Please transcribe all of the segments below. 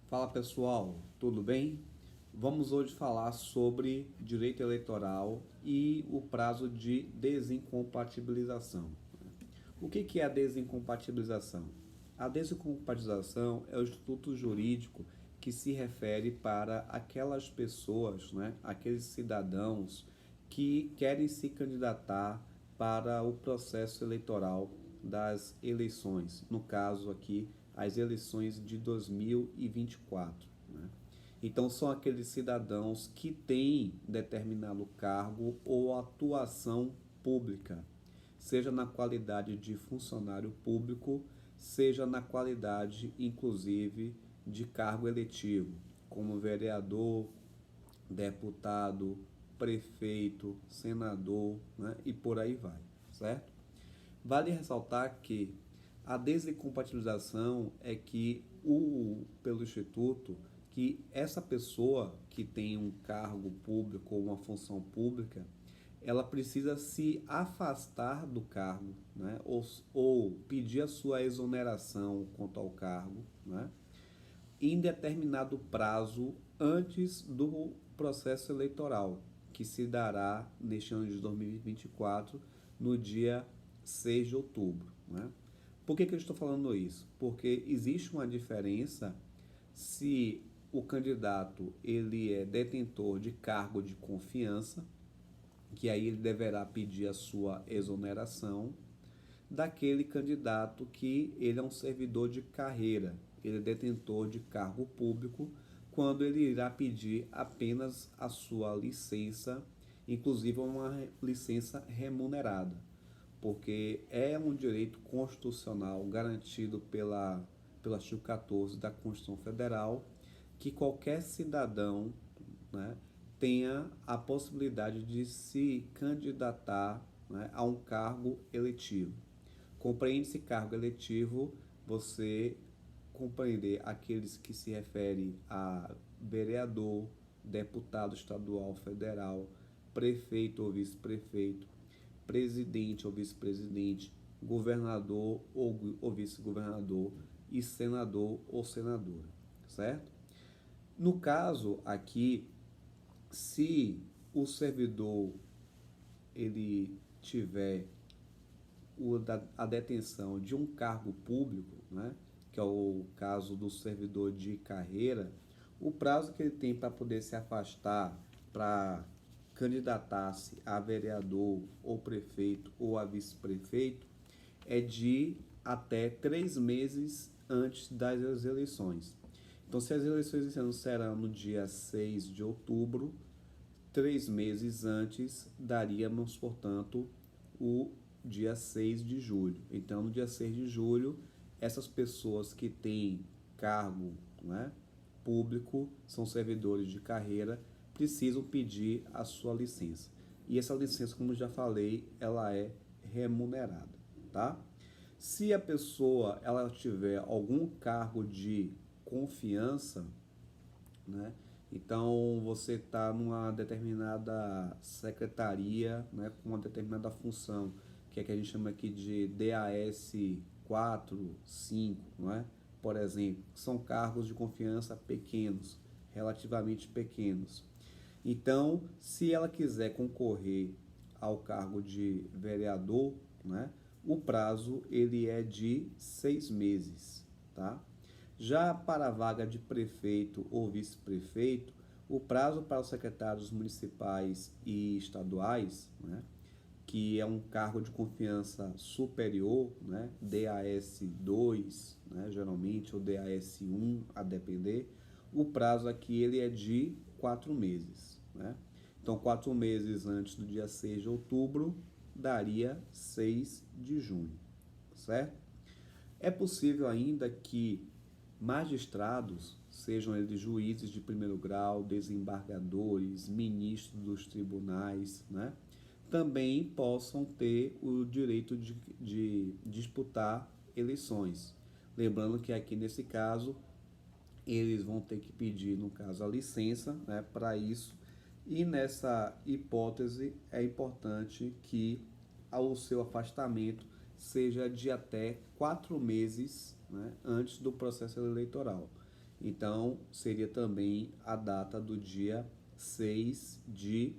Fala pessoal, tudo bem? Vamos hoje falar sobre direito eleitoral e o prazo de desincompatibilização. O que é a desincompatibilização? A desincompatibilização é o instituto jurídico que se refere para aquelas pessoas, aqueles cidadãos que querem se candidatar para o processo eleitoral das eleições, no caso aqui, as eleições de 2024. Então, são aqueles cidadãos que têm determinado cargo ou atuação pública, seja na qualidade de funcionário público, seja na qualidade, inclusive, de cargo eletivo, como vereador, deputado, prefeito, senador, e por aí vai, certo? Vale ressaltar que a desincompatibilização é que pelo Instituto, que essa pessoa que tem um cargo público ou uma função pública, ela precisa se afastar do cargo, ou pedir a sua exoneração quanto ao cargo, em determinado prazo antes do processo eleitoral, que se dará neste ano de 2024, no dia 6 de outubro. Por que eu estou falando isso? Porque existe uma diferença se o candidato ele é detentor de cargo de confiança, que aí ele deverá pedir a sua exoneração, daquele candidato que ele é um servidor de carreira, ele é detentor de cargo público, quando ele irá pedir apenas a sua licença, inclusive uma licença remunerada, porque é um direito constitucional garantido pelo artigo 14 da Constituição Federal, que qualquer cidadão, tenha a possibilidade de se candidatar, a um cargo eletivo. Compreende-se cargo eletivo, você compreender aqueles que se referem a vereador, deputado estadual, federal, prefeito ou vice-prefeito, presidente ou vice-presidente, governador ou vice-governador e senador ou senadora, certo? No caso aqui, se o servidor ele tiver a detenção de um cargo público, que é o caso do servidor de carreira, o prazo que ele tem para poder se afastar, para candidatar-se a vereador ou prefeito ou a vice-prefeito, é de até 3 meses antes das eleições. Então, se as eleições esse ano serão no dia 6 de outubro, 3 meses antes daríamos, portanto, o dia 6 de julho. Então, no dia 6 de julho, essas pessoas que têm cargo, público, são servidores de carreira, precisam pedir a sua licença. E essa licença, como já falei, ela é remunerada, tá? Se a pessoa ela tiver algum cargo de confiança, então você está numa determinada secretaria, com uma determinada função, que é que a gente chama aqui de DAS 4, 5, Por exemplo, são cargos de confiança pequenos, relativamente pequenos. Então, se ela quiser concorrer ao cargo de vereador, o prazo ele é de 6 meses, tá? Já para a vaga de prefeito ou vice-prefeito, o prazo para os secretários municipais e estaduais, que é um cargo de confiança superior, DAS 2, geralmente, ou DAS 1, a depender, o prazo aqui ele é de 4 meses. Então, 4 meses antes do dia 6 de outubro, daria 6 de junho, certo? É possível ainda que magistrados, sejam eles juízes de primeiro grau, desembargadores, ministros dos tribunais, também possam ter o direito de disputar eleições. Lembrando que aqui nesse caso, eles vão ter que pedir, no caso, a licença, para isso. E nessa hipótese é importante que o seu afastamento seja de até 4 meses, antes do processo eleitoral. Então, seria também a data do dia 6 de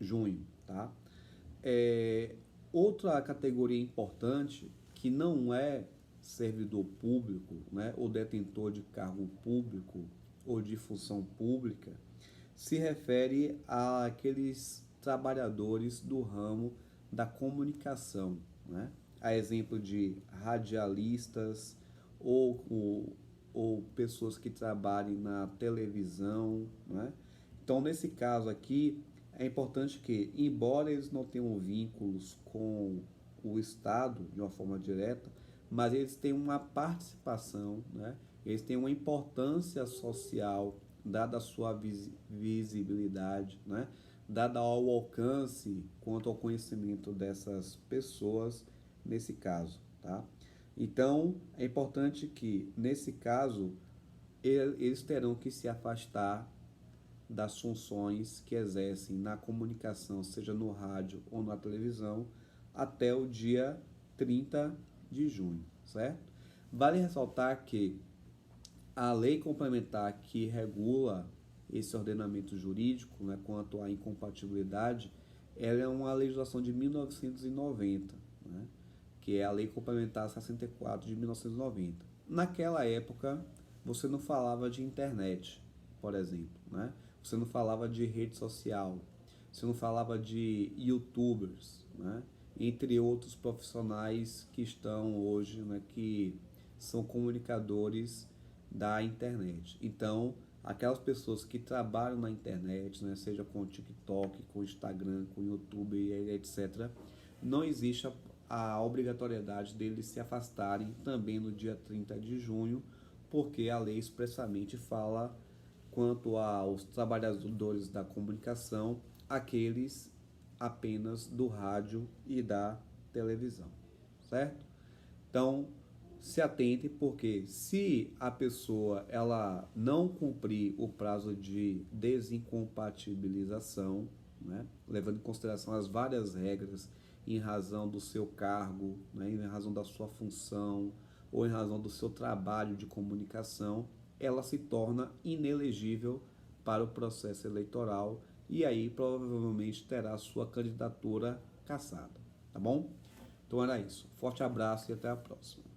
junho, tá? Outra categoria importante que não é servidor público, né, ou detentor de cargo público ou de função pública, se refere àqueles trabalhadores do ramo da comunicação, né? A exemplo de radialistas ou pessoas que trabalhem na televisão, né? Então, nesse caso aqui, é importante que, embora eles não tenham vínculos com o Estado de uma forma direta, mas eles têm uma participação, né? Eles têm uma importância social, dada a sua visibilidade, né? Dada ao alcance quanto ao conhecimento dessas pessoas nesse caso, tá? Então, é importante que, nesse caso, eles terão que se afastar das funções que exercem na comunicação, seja no rádio ou na televisão, até o dia 30 de junho, certo? Vale ressaltar que a lei complementar que regula esse ordenamento jurídico, né, quanto à incompatibilidade, ela é uma legislação de 1990, né, que é a Lei Complementar 64 de 1990. Naquela época, você não falava de internet, por exemplo, né? Você não falava de rede social, você não falava de youtubers, né? Entre outros profissionais que estão hoje, né, que são comunicadores da internet. Então, aquelas pessoas que trabalham na internet, né, seja com TikTok, com Instagram, com YouTube, etc., não existe a obrigatoriedade deles se afastarem também no dia 30 de junho, porque a lei expressamente fala quanto aos trabalhadores da comunicação, aqueles apenas do rádio e da televisão, certo? Então, se atente, porque se a pessoa ela não cumprir o prazo de desincompatibilização, né, levando em consideração as várias regras em razão do seu cargo, né, em razão da sua função ou em razão do seu trabalho de comunicação, ela se torna inelegível para o processo eleitoral e aí provavelmente terá sua candidatura cassada, tá bom? Então era isso. Forte abraço e até a próxima.